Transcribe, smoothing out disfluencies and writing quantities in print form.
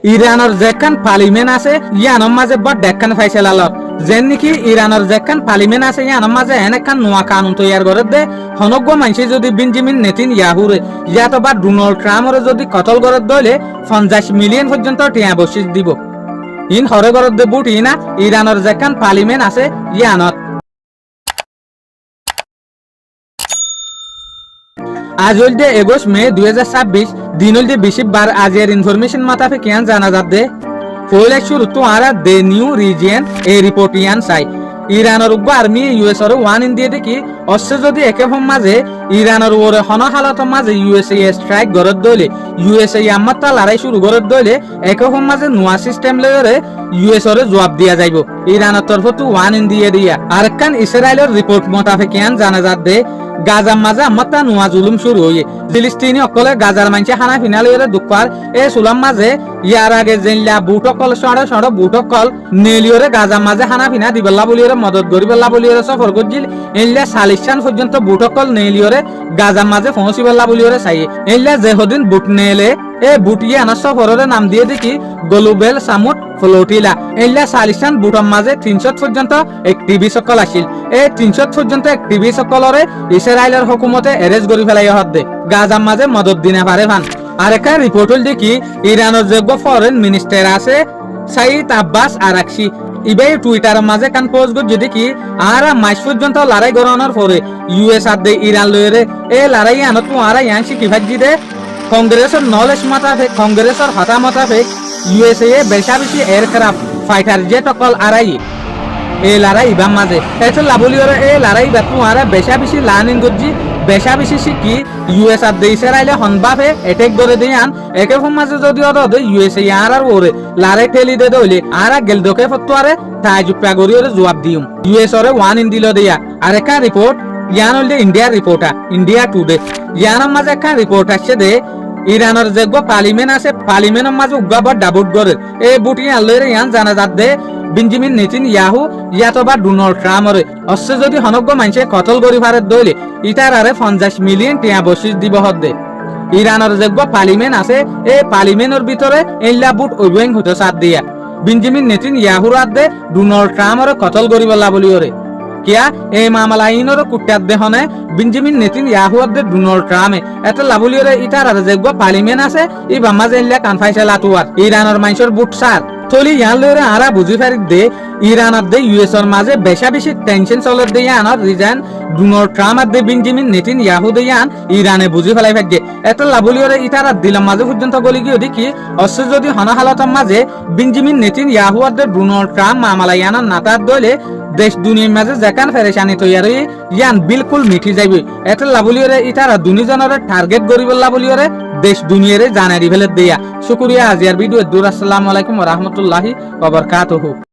ইরানের যেখান পার্লিমেন্ট আছে ইয়ানোর মাঝে বড় ডেকান ফাইসেলালত যেন নাকি ইরানের যেখান পার্লিমেন্ট আছে ইয়ানোর মাঝে এনেকান নোয়া কানুন তৈয়ার করে দে হনগ্য মানুষ যদি বেঞ্জামিন নেতানিয়াহুরে ইয়াতো বা ডোনাল্ড ট্রাম্পরে যদি কতল করে দইলে 50 মিলিয়ন পর্যন্ত টিয়া বসিস দিব ইন হরে করে দে বুট ইনা ইরানের যেখান পার্লিমেন্ট আছে ইয়ানত আজ হইল 21 মে 2026 দিন হইল 20 আজের ইনফরমেশন মাতাফে কিয়ান জানা যাবে পয়লা শুরু তো আরা দে নিউ রিজিয়ন এই রিপোর্ট ইয়ান চাই ইরানের উগ্র আর্মি ইউএস এর ওয়ান ইন্ডিয়া দেখি অস্ত্র যদি একে মাঝে ইরানের ওরে হন হালত মাঝে ইউএসএ স্ট্রাইক গরত দইলে ইউএসএ আমাত্তা লড়াই শুরু গরত দইলে একে মাঝে নোয়া সিস্টেম লয়রে ইউএস এর জবাব দিয়া যাইব ইরানের তরফ তো ওয়ান ইন্ডিয়া দিয়া আরেকখান ইসরায়েলের রিপোর্ট মোতাফে কিয়ান জানা যাবে গাজার মাঝে আমাত্তা নোয়া জুলুম শুরু হয়ে ফিলিস্তিনি অকলে গাজার মাঝে হানা ফিনাল দুঃখার এ সুলাম মাঝে ইয়ার আগে জেনলা বুটকল সড় বুটকল নেলিওরে গাজার মাঝে হানা ফিনা দিবেল্লা বলিওরে মদত গরিবেল্লা বলিওরে সফর করছিল এনলা সালিশান পর্যন্ত বুটকল নেলিওরে গাজার মাঝে পৌঁছিবেল্লা বলিওরে চাই এনলা যেহদিন বুট নেলে এ বুটিয়ে আনার সফরের নাম দিয়ে দেখি গ্লোবেল সামুট ফ্লোটিলা এনলা সালিশান বুটর মাঝে 300 পর্যন্ত একটিভি সকল আসিল এই 300 পর্যন্ত একটিভি সকলরে ইসরায়েলের হুকুমতে এরেস্ট করি ফেলাই হদ্দে গাজার মাঝে মদত দিনে পারে ভান আরেকটা রিপোর্ট হল দেখি ইরানের যোগ্য ফরেন মিনিস্টার আছে সাইদ আব্বাস আরাকশি ইবাই টুইটারের মাঝে কান পোস্ট করছে দেখি আর মাস পর্যন্ত লড়াই গড়ানোর পরে ইউএস আদে ইরান লয়েরে এ লড়াই আনত আর ইয়াংশি কিভাজি দে কংগ্রেসের নলেজ মাতাফে কংগ্রেসের হতা মাতাফে ইউএসএ বেশা বেশি এয়ারক্রাফট ফাইটার জেট অকল আড়াই এ লড়াই ইবাম মাঝে এত লাভলিওরে এ লড়াই বাতু আর বেশা বেশি লানিং করছি বেশা বেশি শিখি ইউএস আর ইসরায়েলে হনবাফে এটেক করে দিয়ান একে মাঝে যদি অদে ইউএসএ আর ওরে লারে ঠেলি দে দইলে আর গেল দোকে ফতুয়ারে তাজুপা গরিওরে জবাব দিউম ইউএস ওরে ওয়ান ইন দিল দিয়া আর একা রিপোর্ট ইয়ান হইল ইন্ডিয়ার রিপোর্টা ইন্ডিয়া টুডে ইয়ানের মাঝে একটা রিপোর্ট আসছে দে ইরানের যোগ্য পার্লিমেন্ট আছে পার্লিমেন্টের মাঝে উগ্গাবর ডাবুট গরে এই বুট ইয়ান লইরে ইয়ান জানা যাত দে বেঞ্জামিন নেতানিয়াহু ইয়াতবা ডোনাল্ড ট্রাম্পরে অস্ত্র যদি হনগ্য মানুষে কতল করি পারে দইলে ইটার আরে 50 মিলিয়ন টিয়া বসিস দিব হদ্দে ইরানের যোগ্য পার্লিমেন্ট আছে এই পার্লিমেন্টের ভিতরে এল্লা বুট ওইবেং হতে সাথ দিয়া বেঞ্জামিন নেতানিয়াহুর আদে ডোনাল্ড ট্রাম্পরে কতল করিবলা বলিওরে কিয়া এই মামলা আইনের কুট্টার দেহনে বেঞ্জামিন নেতানিয়াহু আদে ডোনাল্ড ট্রাম্পে এত লাবলিওরে ইটার আরে যোগ্য পার্লিমেন্ট আছে ই বামাজে এল্লা কানফাইছে লাতুয়ার ইরানের মানুষের বুট সার থলি ইয়ান লইরে আরা বুঝি পারি দে ইরান আর দে ইউএস এর মাঝে বেশা বেশি টেনশন চলে দে ইয়ানোর রিজন ডোনাল্ড ট্রাম্প আর দে বেঞ্জামিন নেতানিয়াহু দে ইয়ান ইরানে বুঝি ফেলাই ফেকে এত লাভলিওরে ইটার দিলাম মাঝে পর্যন্ত গলি গিয়ে দেখি অস্ত্র যদি হনা হালতের মাঝে বেঞ্জামিন নেতানিয়াহু আর দে ডোনাল্ড ট্রাম্প মামলা ইয়ানোর নাতার দইলে দেশ দুনিয়ার মাঝে যেখান ফেরেশানি তৈয়ারি ইয়ান বিলকুল মিঠি যাইবে এত লাভলিওরে ইটার দুনিজনের টার্গেট করিব লাভলিওরে দেশ দুনিয়ারে জানারি ফেলে দেয়া শুকরিয়া আজিয়ার ভিডিও দূর আসসালামু আলাইকুম ওয়া রাহমাতুল্লাহি ওয়া বারাকাতুহু।